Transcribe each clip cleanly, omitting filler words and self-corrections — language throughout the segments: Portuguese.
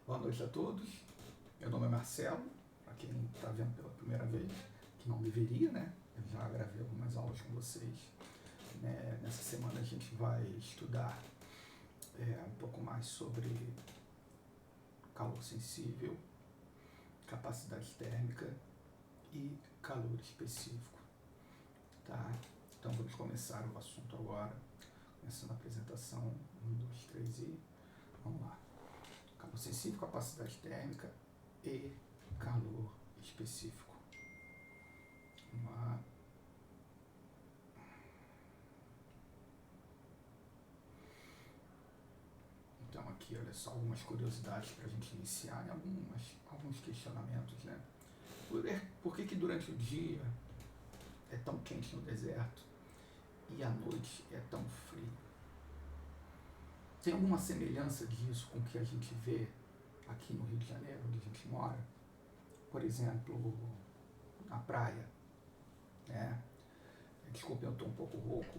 Boa noite a todos. Meu nome é Marcelo, para quem está vendo pela primeira vez, que não deveria, né? Eu já gravei algumas aulas com vocês. Nessa semana a gente vai estudar um pouco mais sobre calor sensível, capacidade térmica e calor específico, tá? Então vamos começar o assunto agora, começando a apresentação. 1, 2, 3 e vamos lá. Calor sensível, capacidade térmica e calor específico. Vamos lá. Então aqui, olha só, algumas curiosidades para a gente iniciar, né? Alguns questionamentos, né? Por que durante o dia é tão quente no deserto e à noite é tão frio? Tem alguma semelhança disso com o que a gente vê aqui no Rio de Janeiro, onde a gente mora? Por exemplo, na praia, né? Desculpe, eu estou um pouco rouco.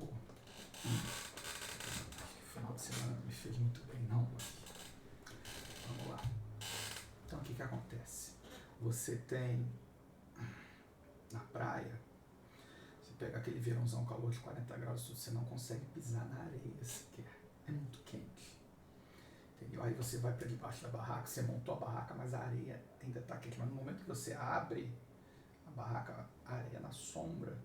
O final de semana não me fez muito bem, não. Vamos lá. Então, o que acontece? Você tem na praia, você pega aquele verãozão, calor de 40 graus, você não consegue pisar na areia sequer. É muito quente. Entendeu? Aí você vai para debaixo da barraca, você montou a barraca, mas a areia ainda está quente. Mas no momento que você abre a barraca, a areia na sombra,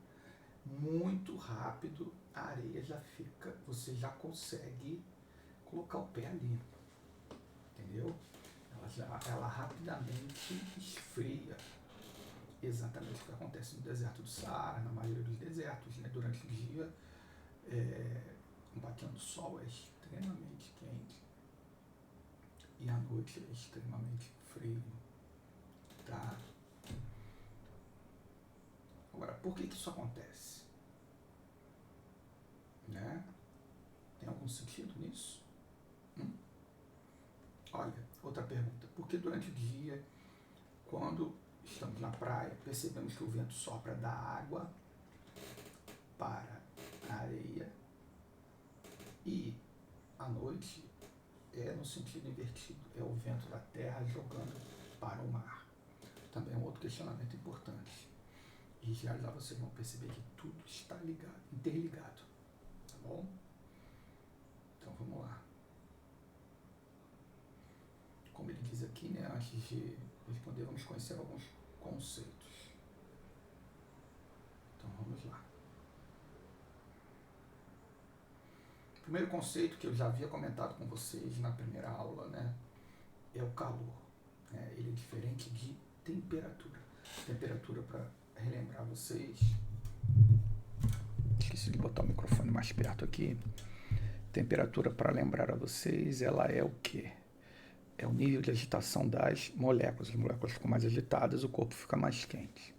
muito rápido a areia já fica, você já consegue colocar o pé ali, entendeu? Ela rapidamente esfria. Exatamente o que acontece no deserto do Saara, na maioria dos desertos, né? Durante o dia, batendo o sol é extremamente quente e à noite é extremamente frio, tá? Agora, por que isso acontece? Né? Tem algum sentido nisso? Olha, outra pergunta. Por que durante o dia, quando estamos na praia, percebemos que o vento sopra da água para a areia e à noite é no sentido invertido, é o vento da terra jogando para o mar? Também é um outro questionamento importante. E já vocês vão perceber que tudo está ligado, interligado, tá bom? Então vamos lá. Como ele diz aqui, né, antes de responder, vamos conhecer alguns conceitos. Então vamos lá. O primeiro conceito que eu já havia comentado com vocês na primeira aula, né, é o calor. Né? Ele é diferente de temperatura. Temperatura, para relembrar vocês, esqueci de botar o microfone mais perto aqui. Temperatura, para lembrar a vocês, ela é o quê? É o nível de agitação das moléculas. As moléculas ficam mais agitadas, o corpo fica mais quente.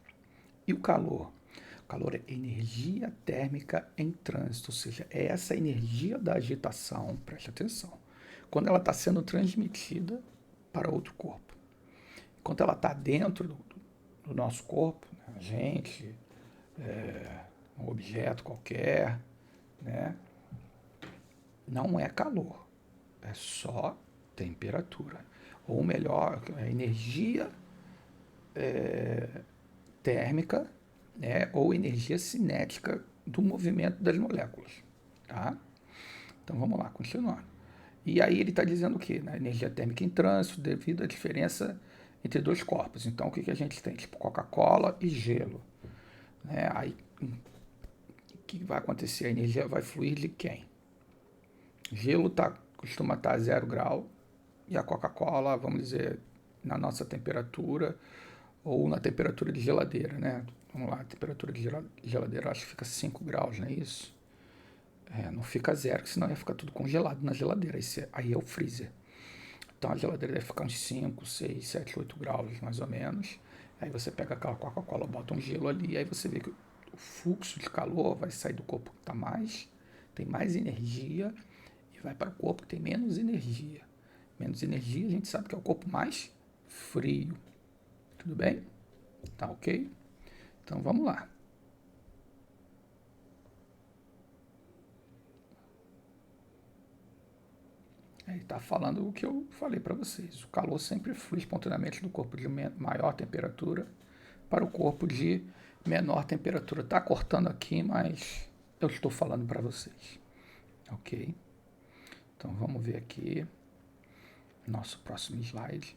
E o calor? O calor é energia térmica em trânsito, ou seja, é essa energia da agitação, preste atenção, quando ela está sendo transmitida para outro corpo. Enquanto ela está dentro do nosso corpo, né, a gente, um objeto qualquer, né, não é calor, é só temperatura. Ou melhor, a energia térmica, né, ou energia cinética do movimento das moléculas. Tá? Então vamos lá, continuando. E aí ele está dizendo o quê? Na energia térmica em trânsito, devido à diferença entre dois corpos. Então o que a gente tem? Tipo Coca-Cola e gelo. Né? Aí o que vai acontecer? A energia vai fluir de quem? Gelo costuma estar a 0 grau e a Coca-Cola, vamos dizer, na nossa temperatura ou na temperatura de geladeira, né? Vamos lá, a temperatura de geladeira acho que fica 5 graus, não é isso? Não fica 0, senão ia ficar tudo congelado na geladeira. Aí é o freezer. Então a geladeira deve ficar uns 5, 6, 7, 8 graus mais ou menos. Aí você pega aquela Coca-Cola, bota um gelo ali, aí você vê que o fluxo de calor vai sair do corpo que tem mais energia, e vai para o corpo que tem menos energia. Menos energia, a gente sabe que é o corpo mais frio. Tudo bem? Tá ok? Então vamos lá. Ele está falando o que eu falei para vocês. O calor sempre flui espontaneamente do corpo de maior temperatura para o corpo de menor temperatura. Está cortando aqui, mas eu estou falando para vocês. Ok? Então vamos ver aqui nosso próximo slide.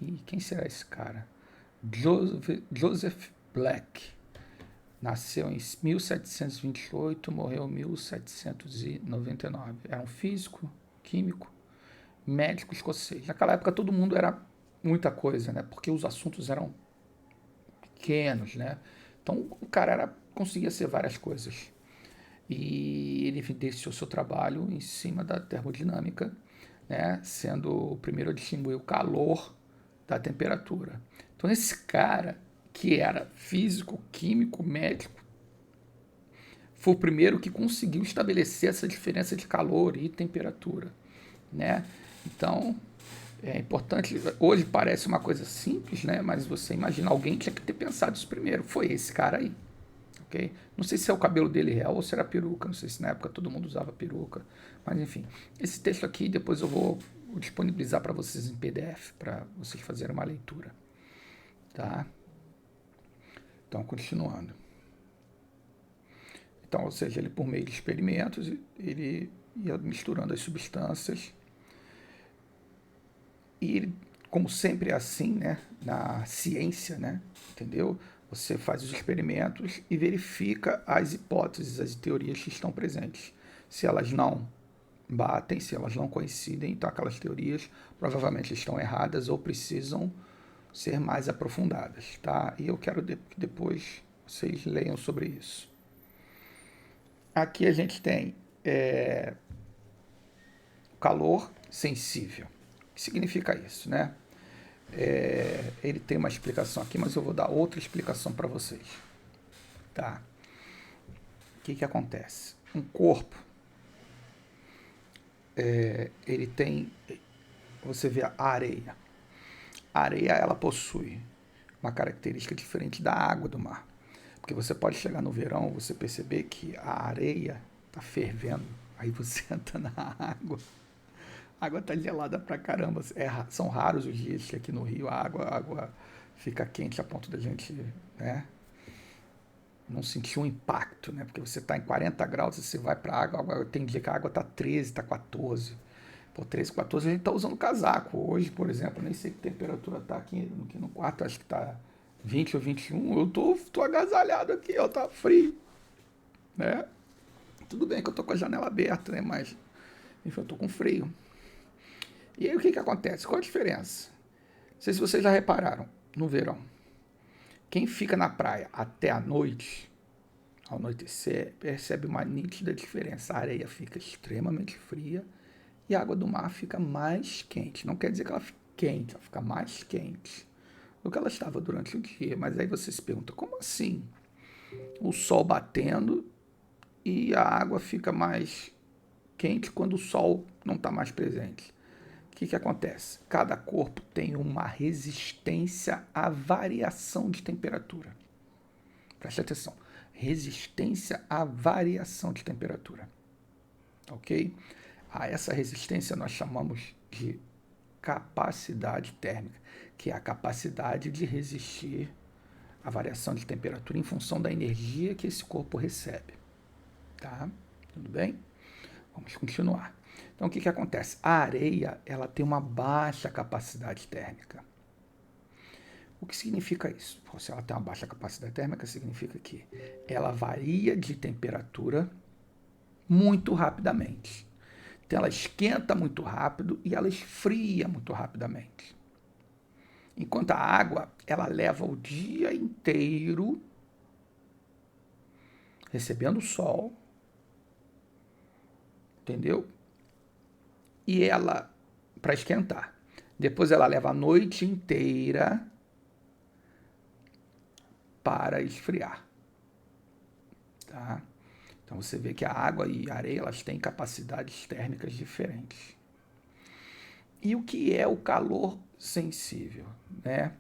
E quem será esse cara? Joseph Black. Nasceu em 1728, morreu em 1799. Era um físico, químico, médico escocês. Naquela época todo mundo era muita coisa, né? Porque os assuntos eram pequenos, né? Então o cara conseguia ser várias coisas. E ele evidenciou seu trabalho em cima da termodinâmica, né? Sendo o primeiro a distinguir o calor da temperatura. Então esse cara, que era físico, químico, médico, foi o primeiro que conseguiu estabelecer essa diferença de calor e temperatura, né? Então, é importante, hoje parece uma coisa simples, né? Mas você imagina, alguém tinha que ter pensado isso primeiro. Foi esse cara aí, ok? Não sei se é o cabelo dele real ou se era peruca, não sei se na época todo mundo usava peruca, mas enfim. Esse texto aqui depois eu vou disponibilizar para vocês em PDF, para vocês fazerem uma leitura, tá? Então, continuando. Então, ou seja, ele por meio de experimentos, ele ia misturando as substâncias. E ele, como sempre é assim, né, na ciência, né, entendeu? Você faz os experimentos e verifica as hipóteses, as teorias que estão presentes. Se elas não batem, se elas não coincidem, então aquelas teorias provavelmente estão erradas ou precisam ser mais aprofundadas, tá? E eu quero que depois vocês leiam sobre isso. Aqui a gente tem calor sensível. O que significa isso, né? Ele tem uma explicação aqui, mas eu vou dar outra explicação para vocês. Tá? O que acontece? Um corpo, ele tem, você vê a areia. A areia, ela possui uma característica diferente da água do mar. Porque você pode chegar no verão, você perceber que a areia está fervendo. Aí você entra na água. A água tá gelada pra caramba. São raros os dias que aqui no Rio a água fica quente a ponto da gente, né, não sentir um impacto, né? Porque você tá em 40 graus e você vai pra água, tem dia que a água tá 13, tá 14. Por 13, 14 a gente tá usando casaco. Hoje, por exemplo, nem sei que temperatura tá aqui no quarto, acho que tá 20 ou 21. Eu tô agasalhado aqui, ó, tá frio, né? Tudo bem que eu tô com a janela aberta, né? Mas, enfim, eu tô com frio. E aí o que acontece? Qual a diferença? Não sei se vocês já repararam, no verão, quem fica na praia até a noite, ao anoitecer, percebe uma nítida diferença. A areia fica extremamente fria e a água do mar fica mais quente. Não quer dizer que ela fica quente, ela fica mais quente do que ela estava durante o dia. Mas aí você se pergunta, como assim? O sol batendo e a água fica mais quente quando o sol não está mais presente. O que acontece? Cada corpo tem uma resistência à variação de temperatura. Preste atenção. Resistência à variação de temperatura. Ok? A essa resistência nós chamamos de capacidade térmica, que é a capacidade de resistir à variação de temperatura em função da energia que esse corpo recebe. Tá? Tudo bem? Vamos continuar. Então, o que acontece? A areia, ela tem uma baixa capacidade térmica. O que significa isso? Se ela tem uma baixa capacidade térmica, significa que ela varia de temperatura muito rapidamente. Então, ela esquenta muito rápido e ela esfria muito rapidamente. Enquanto a água, ela leva o dia inteiro recebendo o sol, entendeu? E ela, para esquentar. Depois ela leva a noite inteira para esfriar. Tá? Então você vê que a água e a areia, elas têm capacidades térmicas diferentes. E o que é o calor sensível, né?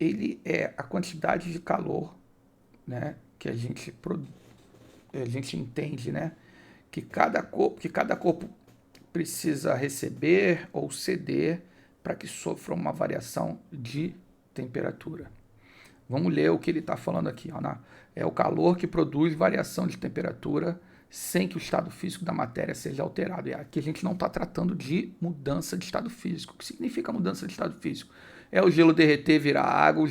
Ele é a quantidade de calor, né, que a gente entende, né, que cada corpo precisa receber ou ceder para que sofra uma variação de temperatura. Vamos ler o que ele está falando aqui. Ó, é o calor que produz variação de temperatura sem que o estado físico da matéria seja alterado. E aqui a gente não está tratando de mudança de estado físico. O que significa mudança de estado físico? É o gelo derreter, virar água,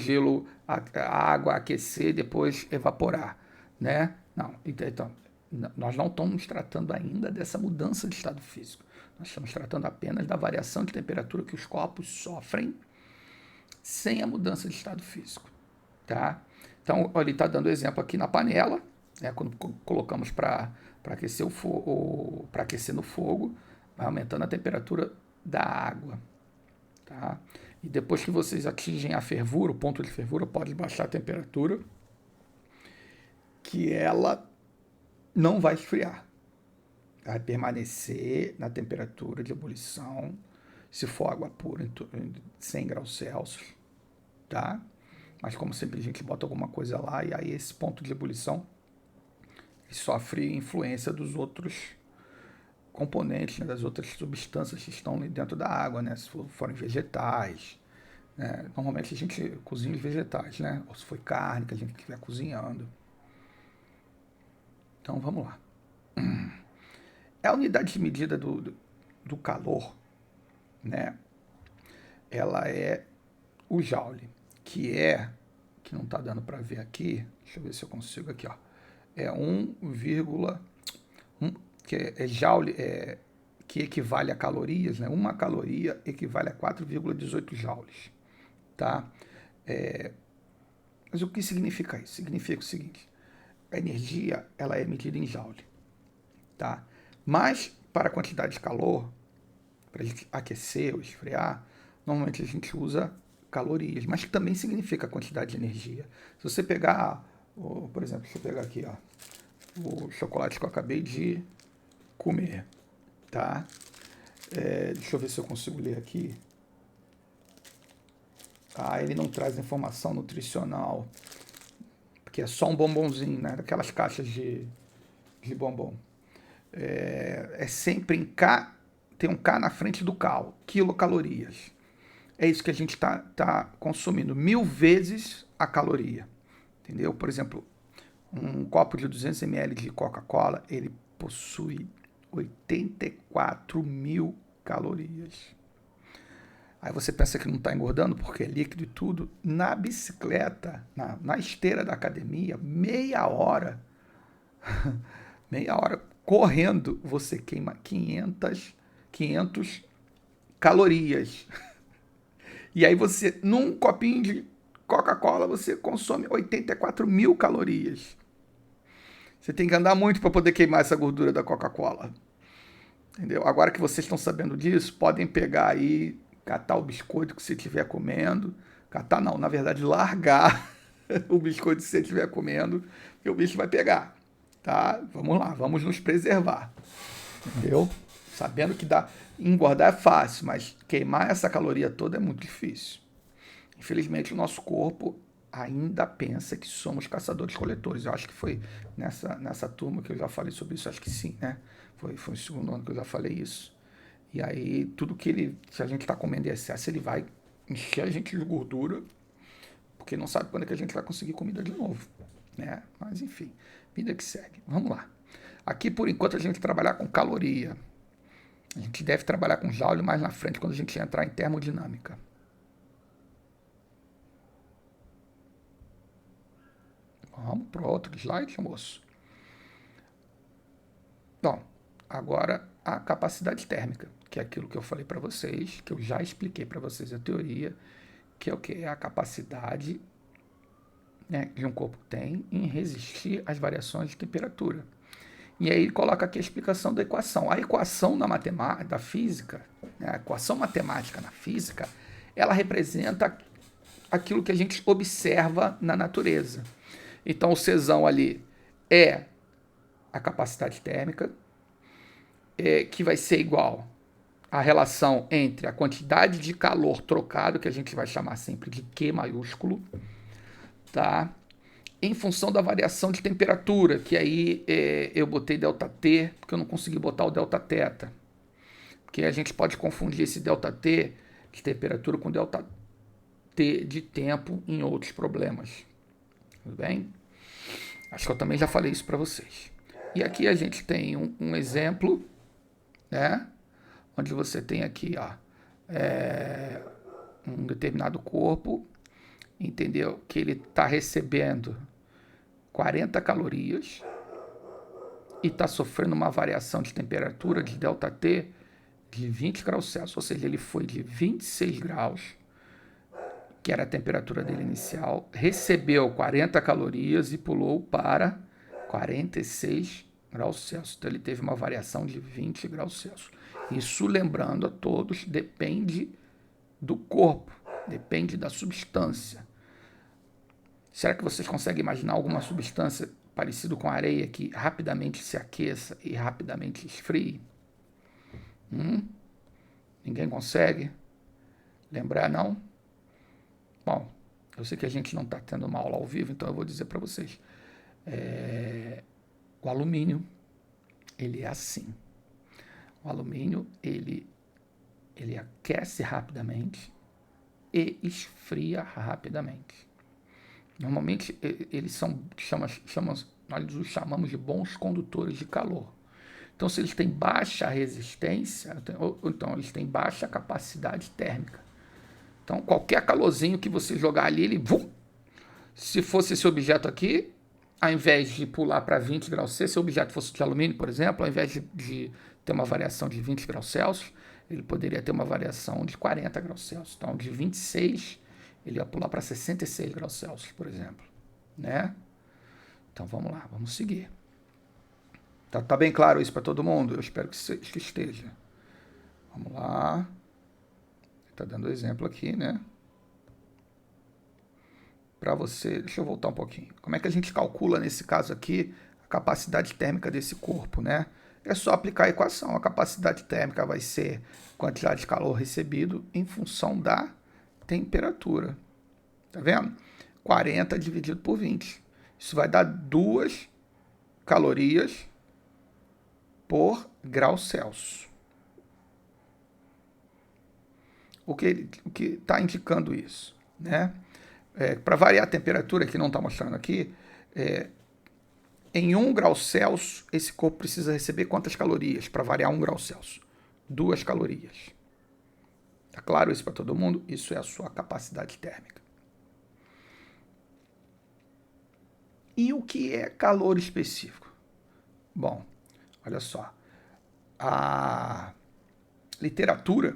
a água aquecer, depois evaporar, né? Não, então, nós não estamos tratando ainda dessa mudança de estado físico. Nós estamos tratando apenas da variação de temperatura que os corpos sofrem sem a mudança de estado físico, tá? Então, ele está dando exemplo aqui na panela, né? Quando colocamos para aquecer para aquecer no fogo, vai aumentando a temperatura da água, tá? E depois que vocês atingem a fervura, o ponto de fervura, pode baixar a temperatura, que ela não vai esfriar. Vai permanecer na temperatura de ebulição, se for água pura, em 100 graus Celsius, tá? Mas como sempre a gente bota alguma coisa lá, e aí esse ponto de ebulição sofre influência dos outros componentes, né, das outras substâncias que estão dentro da água, né? Se forem vegetais, né? Normalmente a gente cozinha os vegetais, né? Ou se foi carne que a gente estiver cozinhando. Então vamos lá. A unidade de medida do calor, né? Ela é o joule, que não está dando para ver aqui, deixa eu ver se eu consigo aqui, ó, é 1,1, que é joule, que equivale a calorias, né? Uma caloria equivale a 4,18 joules, tá? Mas o que significa isso? Significa o seguinte: a energia ela é medida em joule, tá? Mas para a quantidade de calor, para a gente aquecer ou esfriar, normalmente a gente usa calorias, mas que também significa a quantidade de energia. Se você pegar, por exemplo, deixa eu pegar aqui, ó, o chocolate que eu acabei de comer, tá? Deixa eu ver se eu consigo ler aqui. Ele não traz informação nutricional, porque é só um bombonzinho, né? Daquelas caixas de bombom. É sempre em K, tem um K na frente do cal, quilocalorias. É isso que a gente tá consumindo, 1000 vezes a caloria, entendeu? Por exemplo, um copo de 200 ml de Coca-Cola, ele possui 84.000 calorias. Aí você pensa que não está engordando porque é líquido e tudo. Na bicicleta, na esteira da academia, meia hora correndo, você queima 500 calorias. E aí você, num copinho de Coca-Cola, você consome 84.000 calorias. Você tem que andar muito para poder queimar essa gordura da Coca-Cola. Entendeu? Agora que vocês estão sabendo disso, podem pegar aí, catar o biscoito que você estiver comendo. Catar não, na verdade, largar o biscoito que você estiver comendo, que o bicho vai pegar. Tá? Vamos lá, vamos nos preservar. Entendeu? Sabendo que engordar é fácil, mas queimar essa caloria toda é muito difícil. Infelizmente, o nosso corpo ainda pensa que somos caçadores-coletores. Eu acho que foi nessa turma que eu já falei sobre isso, acho que sim, né? Foi no segundo ano que eu já falei isso. E aí, tudo que se a gente está comendo em excesso, ele vai encher a gente de gordura, porque não sabe quando é que a gente vai conseguir comida de novo, né? Mas enfim, vida que segue. Vamos lá. Aqui, por enquanto, a gente vai trabalhar com caloria. A gente deve trabalhar com joule mais na frente, quando a gente entrar em termodinâmica. Vamos para outro slide, moço. Bom, agora a capacidade térmica, que é aquilo que eu falei para vocês, que eu já expliquei para vocês a teoria, que é o que? É a capacidade, né, que um corpo tem em resistir às variações de temperatura. E aí ele coloca aqui a explicação da equação. A equação da física, né, a equação matemática na física, ela representa aquilo que a gente observa na natureza. Então o Czão ali é a capacidade térmica, que vai ser igual à relação entre a quantidade de calor trocado, que a gente vai chamar sempre de Q maiúsculo, tá? Em função da variação de temperatura, que aí eu botei ΔT, porque eu não consegui botar o Δθ, porque a gente pode confundir esse ΔT de temperatura com ΔT de tempo em outros problemas. Tudo bem? Acho que eu também já falei isso para vocês. E aqui a gente tem um exemplo, né? Onde você tem aqui, ó, um determinado corpo, entendeu? Que ele está recebendo 40 calorias e está sofrendo uma variação de temperatura de ΔT de 20 graus Celsius, ou seja, ele foi de 26 graus, que era a temperatura dele inicial, recebeu 40 calorias e pulou para 46 graus Celsius. Então ele teve uma variação de 20 graus Celsius. Isso, lembrando a todos, depende do corpo, depende da substância. Será que vocês conseguem imaginar alguma substância parecida com areia que rapidamente se aqueça e rapidamente esfrie? Ninguém consegue lembrar, não? Bom, eu sei que a gente não está tendo uma aula ao vivo, então eu vou dizer para vocês. O alumínio, ele é assim. O alumínio, ele aquece rapidamente e esfria rapidamente. Normalmente, eles nós os chamamos de bons condutores de calor. Então, se eles têm baixa resistência, então eles têm baixa capacidade térmica. Então, qualquer calorzinho que você jogar ali, ele... Se fosse esse objeto aqui, ao invés de pular para 20 graus C, se o objeto fosse de alumínio, por exemplo, ao invés de ter uma variação de 20 graus Celsius, ele poderia ter uma variação de 40 graus Celsius. Então, de 26, ele ia pular para 66 graus Celsius, por exemplo. Né? Então, vamos lá, vamos seguir. Tá bem claro isso para todo mundo? Eu espero que esteja. Vamos lá. Está dando exemplo aqui, né? Para você, deixa eu voltar um pouquinho. Como é que a gente calcula, nesse caso aqui, a capacidade térmica desse corpo, né? É só aplicar a equação. A capacidade térmica vai ser quantidade de calor recebido em função da temperatura. Tá vendo? 40 dividido por 20. Isso vai dar 2 calorias por grau Celsius. O que está indicando isso, né? Para variar a temperatura, que não está mostrando aqui, em 1 grau Celsius, esse corpo precisa receber quantas calorias para variar 1 grau Celsius? 2 calorias. Tá claro isso para todo mundo? Isso é a sua capacidade térmica. E o que é calor específico? Bom, olha só. A literatura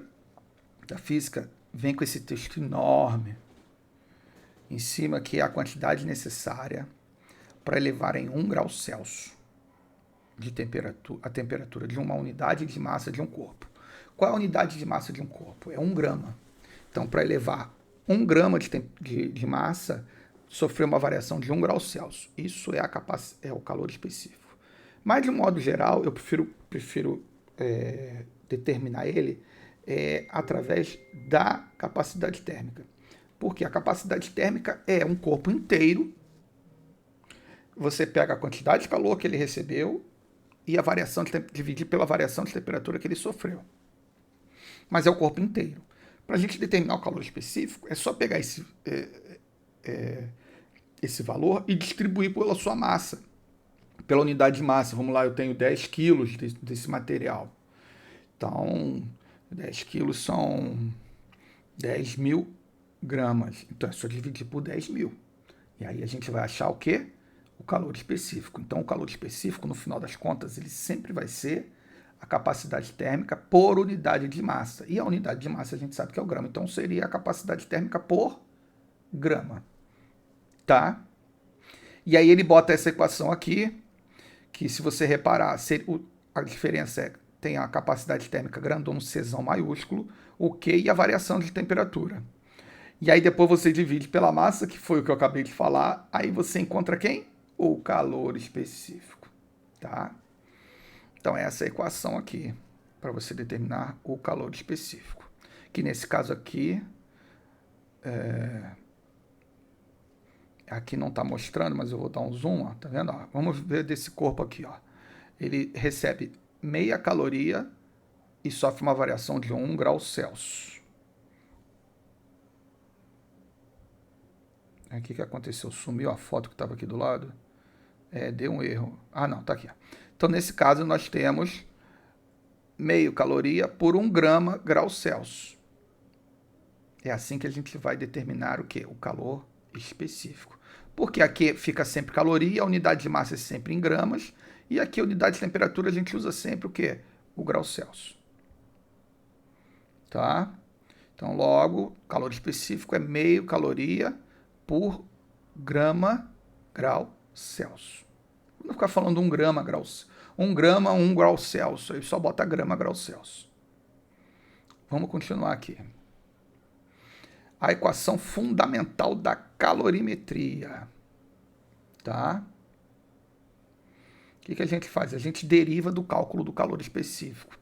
da física vem com esse texto enorme em cima, que é a quantidade necessária para elevar em 1 grau Celsius a temperatura de uma unidade de massa de um corpo. Qual é a unidade de massa de um corpo? É 1 grama. Então, para elevar 1 grama de massa, sofreu uma variação de 1 grau Celsius. Isso é o calor específico. Mas, de um modo geral, eu prefiro determinar ele através da capacidade térmica. Porque a capacidade térmica é um corpo inteiro. Você pega a quantidade de calor que ele recebeu e a variação dividir pela variação de temperatura que ele sofreu. Mas é o corpo inteiro. Para a gente determinar o calor específico, é só pegar esse valor e distribuir pela sua massa, pela unidade de massa. Vamos lá, eu tenho 10 quilos desse material. Então, 10 quilos são 10.000 gramas. Então, é só dividir por 10.000. E aí a gente vai achar o quê? O calor específico. Então, o calor específico, no final das contas, ele sempre vai ser a capacidade térmica por unidade de massa. E a unidade de massa a gente sabe que é o grama. Então, seria a capacidade térmica por grama. Tá? E aí ele bota essa equação aqui, que se você reparar, a diferença tem a capacidade térmica grandona, Czão maiúsculo, o Q e a variação de temperatura. E aí depois você divide pela massa, que foi o que eu acabei de falar, aí você encontra quem? O calor específico, tá? Então essa é a equação aqui, para você determinar o calor específico. Que nesse caso aqui, aqui não está mostrando, mas eu vou dar um zoom, ó, tá vendo? Ó, vamos ver desse corpo aqui, ó. Ele recebe meia caloria e sofre uma variação de 1 grau Celsius. O que aconteceu? Sumiu a foto que estava aqui do lado? Deu um erro. Ah, não, tá aqui. Então, nesse caso, nós temos meio caloria por 1 grama grau Celsius. É assim que a gente vai determinar o quê? O calor específico. Porque aqui fica sempre caloria, a unidade de massa é sempre em gramas, e aqui a unidade de temperatura a gente usa sempre o quê? O grau Celsius. Tá? Então, logo, calor específico é meio caloria por grama grau Celsius. Não ficar falando 1 grama grau Celsius. 1 grama, 1 grau Celsius. Aí só bota grama grau Celsius. Vamos continuar aqui. A equação fundamental da calorimetria. Tá? O que a gente faz? A gente deriva do cálculo do calor específico,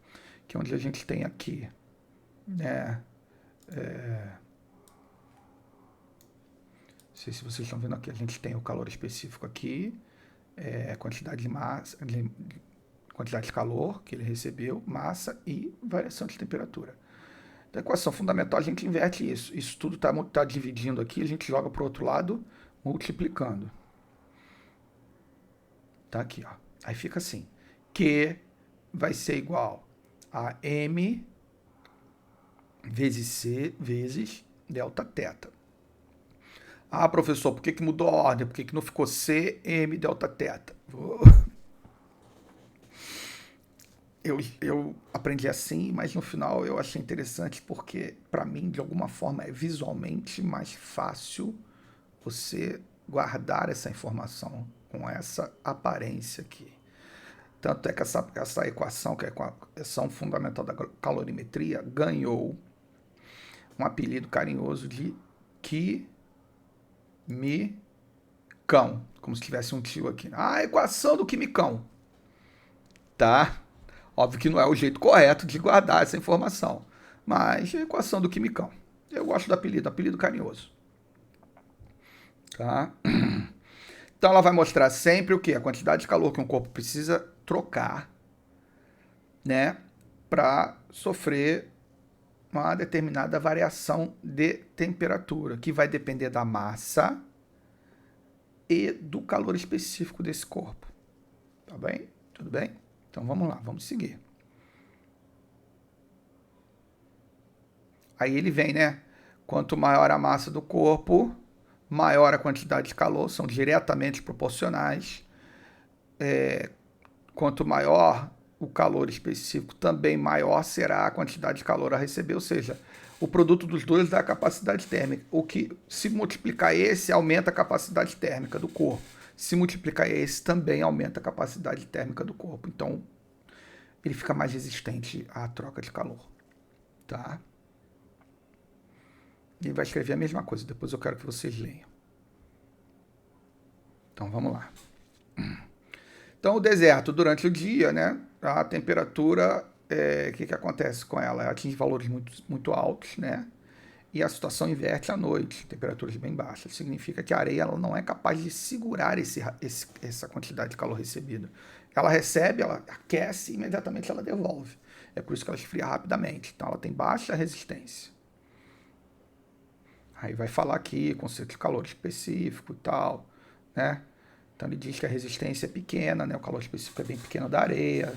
que é onde a gente tem aqui, né? Não sei se vocês estão vendo aqui, a gente tem o calor específico aqui, quantidade de massa, quantidade de calor que ele recebeu, massa e variação de temperatura. Da equação fundamental a gente inverte isso. Isso tudo está dividindo aqui, a gente joga para o outro lado, multiplicando. Tá aqui, ó. Aí fica assim. Q vai ser igual a M vezes C vezes delta θ. Ah, professor, por que mudou a ordem? Por que não ficou C, M, delta θ? Eu aprendi assim, mas no final eu achei interessante porque, para mim, de alguma forma, é visualmente mais fácil você guardar essa informação com essa aparência aqui. Tanto é que essa equação, que é a equação fundamental da calorimetria, ganhou um apelido carinhoso de quimicão, como se tivesse um tio aqui. A equação do quimicão. Tá? Óbvio que não é o jeito correto de guardar essa informação, mas é a equação do quimicão. Eu gosto do apelido carinhoso. Tá? Então ela vai mostrar sempre o que? A quantidade de calor que um corpo precisa trocar, né, para sofrer uma determinada variação de temperatura, que vai depender da massa e do calor específico desse corpo. Tá bem? Tudo bem? Então vamos lá, vamos seguir. Aí ele vem, né? Quanto maior a massa do corpo, maior a quantidade de calor, são diretamente proporcionais. Quanto maior o calor específico, também maior será a quantidade de calor a receber, ou seja, o produto dos dois dá a capacidade térmica. O que, se multiplicar esse, aumenta a capacidade térmica do corpo. Se multiplicar esse, também aumenta a capacidade térmica do corpo. Então, ele fica mais resistente à troca de calor. Tá? Ele vai escrever a mesma coisa, depois eu quero que vocês leiam. Então, vamos lá. Então, o deserto, durante o dia, né, a temperatura, que acontece com ela? Ela atinge valores muito altos, né? E a situação inverte à noite, temperaturas bem baixas. Significa que a areia ela não é capaz de segurar essa quantidade de calor recebida. Ela recebe, ela aquece e imediatamente ela devolve. É por isso que ela esfria rapidamente. Então, ela tem baixa resistência. Aí vai falar aqui, conceito de calor específico e tal, né? Então ele diz que a resistência é pequena, né? O calor específico é bem pequeno da areia,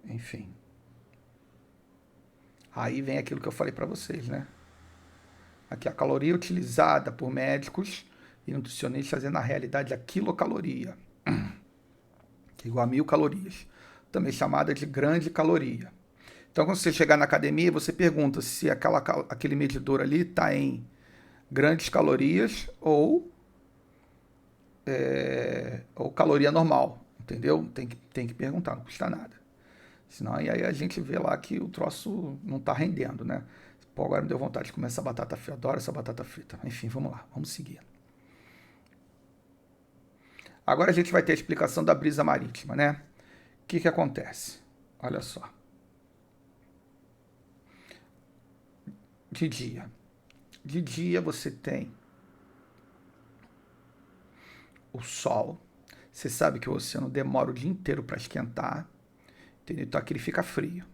enfim. Aí vem aquilo que eu falei para vocês, né? Aqui a caloria utilizada por médicos e nutricionistas é na realidade a quilocaloria, que é igual a 1000 calorias, também chamada de grande caloria. Então quando você chegar na academia, você pergunta se aquele medidor ali está em grandes calorias ou caloria normal, entendeu? Tem que perguntar, não custa nada. Senão aí a gente vê lá que o troço não está rendendo, né? Pô, agora me deu vontade de comer essa batata frita, adoro essa batata frita. Enfim, vamos lá, vamos seguir. Agora a gente vai ter a explicação da brisa marítima, né? O que acontece? Olha só. De dia. De dia você tem o sol. Você sabe que o oceano demora o dia inteiro para esquentar. Entendeu? Então aqui ele fica frio.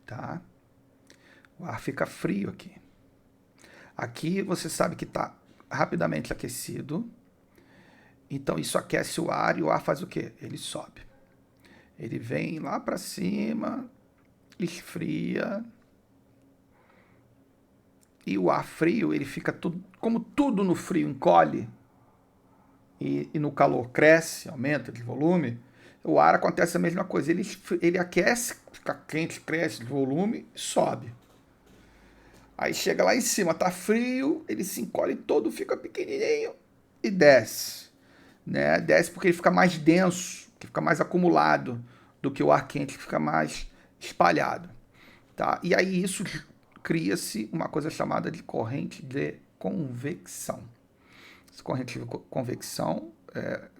tá? O ar fica frio aqui. Aqui você sabe que está rapidamente aquecido, então isso aquece o ar e o ar faz o quê? Ele sobe. Ele vem lá para cima, esfria, e o ar frio, ele fica tudo, como tudo no frio encolhe e no calor cresce, aumenta de volume, o ar acontece a mesma coisa. Ele aquece, fica quente, cresce de volume, sobe. Aí chega lá em cima, tá frio, ele se encolhe todo, fica pequenininho e desce, né? Desce porque ele fica mais denso, que fica mais acumulado do que o ar quente, que fica mais espalhado, tá? E aí isso cria-se uma coisa chamada de corrente de convecção. Essa corrente de convecção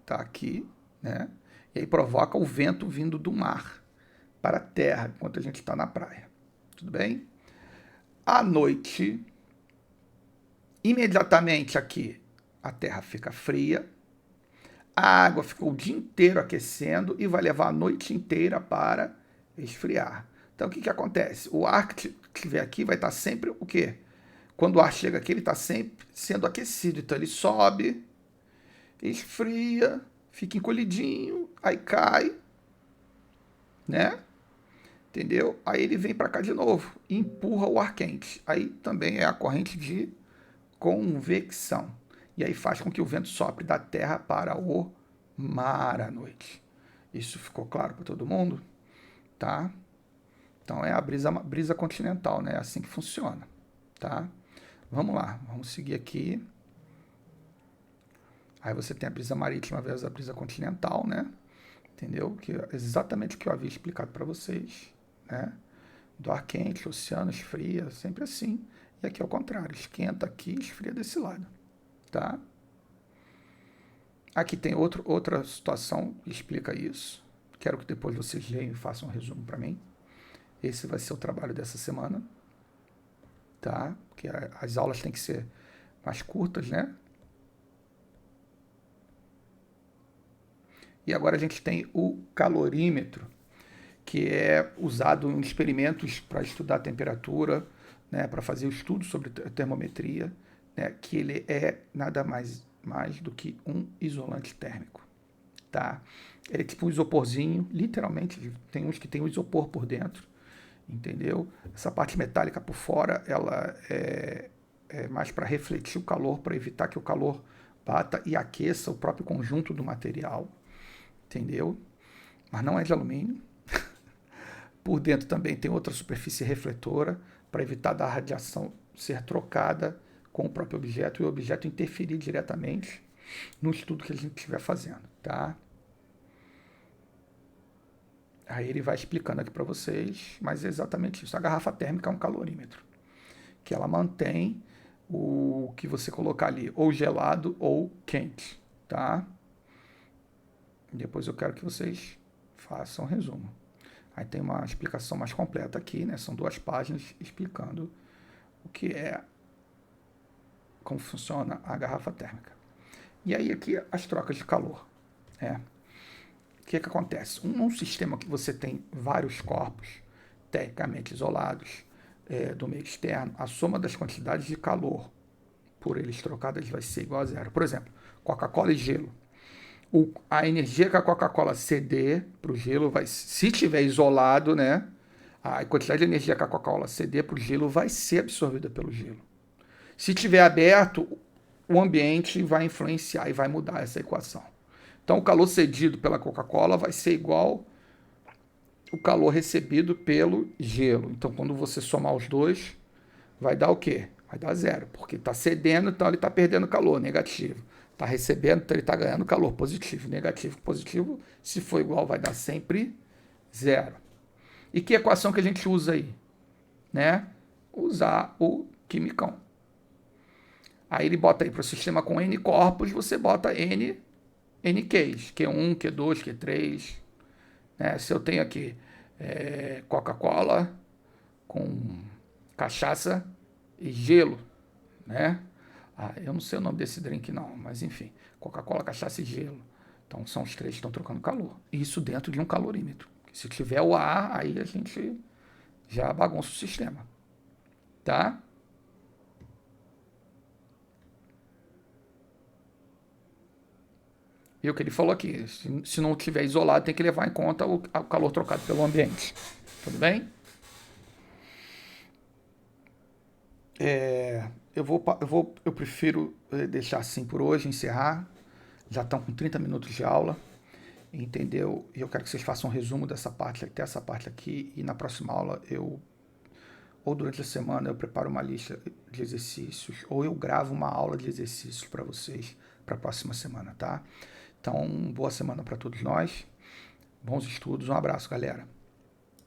tá aqui, né? E aí provoca o vento vindo do mar para a terra enquanto a gente está na praia. Tudo bem? À noite, imediatamente aqui, a terra fica fria, a água fica o dia inteiro aquecendo e vai levar a noite inteira para esfriar. Então, o que acontece? O ar que estiver aqui vai estar sempre o quê? Quando o ar chega aqui, ele está sempre sendo aquecido. Então, ele sobe, esfria, fica encolhidinho, aí cai, né? Entendeu? Aí ele vem para cá de novo e empurra o ar quente. Aí também é a corrente de convecção. E aí faz com que o vento sopre da terra para o mar à noite. Isso ficou claro para todo mundo? Tá? Então é a brisa continental, né? É assim que funciona. Tá? Vamos lá, vamos seguir aqui. Aí você tem a brisa marítima versus a brisa continental, né? Entendeu? Que é exatamente o que eu havia explicado para vocês, né? Do ar quente, oceano esfria, sempre assim. E aqui é o contrário, esquenta aqui, esfria desse lado, tá? Aqui tem outra situação que explica isso. Quero que depois vocês leiam e façam um resumo para mim. Esse vai ser o trabalho dessa semana, tá? Porque as aulas têm que ser mais curtas, né? E agora a gente tem o calorímetro, que é usado em experimentos para estudar a temperatura, né, para fazer o estudo sobre termometria, né, que ele é nada mais do que um isolante térmico, tá? Ele é tipo um isoporzinho, literalmente, tem uns que tem um isopor por dentro, entendeu? Essa parte metálica por fora, ela é mais para refletir o calor, para evitar que o calor bata e aqueça o próprio conjunto do material, entendeu? Mas não é de alumínio. Por dentro também tem outra superfície refletora para evitar da radiação ser trocada com o próprio objeto e o objeto interferir diretamente no estudo que a gente estiver fazendo, tá? Aí ele vai explicando aqui para vocês, mas é exatamente isso. A garrafa térmica é um calorímetro, que ela mantém o que você colocar ali, ou gelado ou quente, tá? Depois eu quero que vocês façam um resumo. Aí tem uma explicação mais completa aqui, né? São 2 páginas explicando o que é, como funciona a garrafa térmica. E aí aqui as trocas de calor. O que acontece? Um sistema que você tem vários corpos tecnicamente isolados do meio externo, a soma das quantidades de calor por eles trocadas vai ser igual a zero. Por exemplo, Coca-Cola e gelo. A energia que a Coca-Cola ceder para o gelo vai, se tiver isolado, né? A quantidade de energia que a Coca-Cola ceder para o gelo vai ser absorvida pelo gelo. Se tiver aberto, o ambiente vai influenciar e vai mudar essa equação. Então, o calor cedido pela Coca-Cola vai ser igual o calor recebido pelo gelo. Então, quando você somar os dois, vai dar o quê? Vai dar zero, porque está cedendo, então ele está perdendo calor, negativo. Está recebendo, então ele está ganhando calor, positivo. Negativo, positivo, se for igual, vai dar sempre zero. E que equação que a gente usa aí? Né? Usar o quimicão. Aí ele bota aí para o sistema com N corpos, você bota N Qs, Q1, Q2, Q3. Né? Se eu tenho aqui Coca-Cola com cachaça e gelo, né? Eu não sei o nome desse drink não, mas enfim, Coca-Cola, cachaça e gelo. Então são os 3 que estão trocando calor. Isso dentro de um calorímetro. Se tiver o ar, aí a gente já bagunça o sistema, tá? E o que ele falou aqui, se não tiver isolado, tem que levar em conta o calor trocado pelo ambiente. Tudo bem? Eu prefiro deixar assim por hoje, encerrar. Já estão com 30 minutos de aula, entendeu? E eu quero que vocês façam um resumo dessa parte, até essa parte aqui, e na próxima aula ou durante a semana, eu preparo uma lista de exercícios, ou eu gravo uma aula de exercícios para vocês para a próxima semana, tá? Então, boa semana para todos nós, bons estudos, um abraço, galera.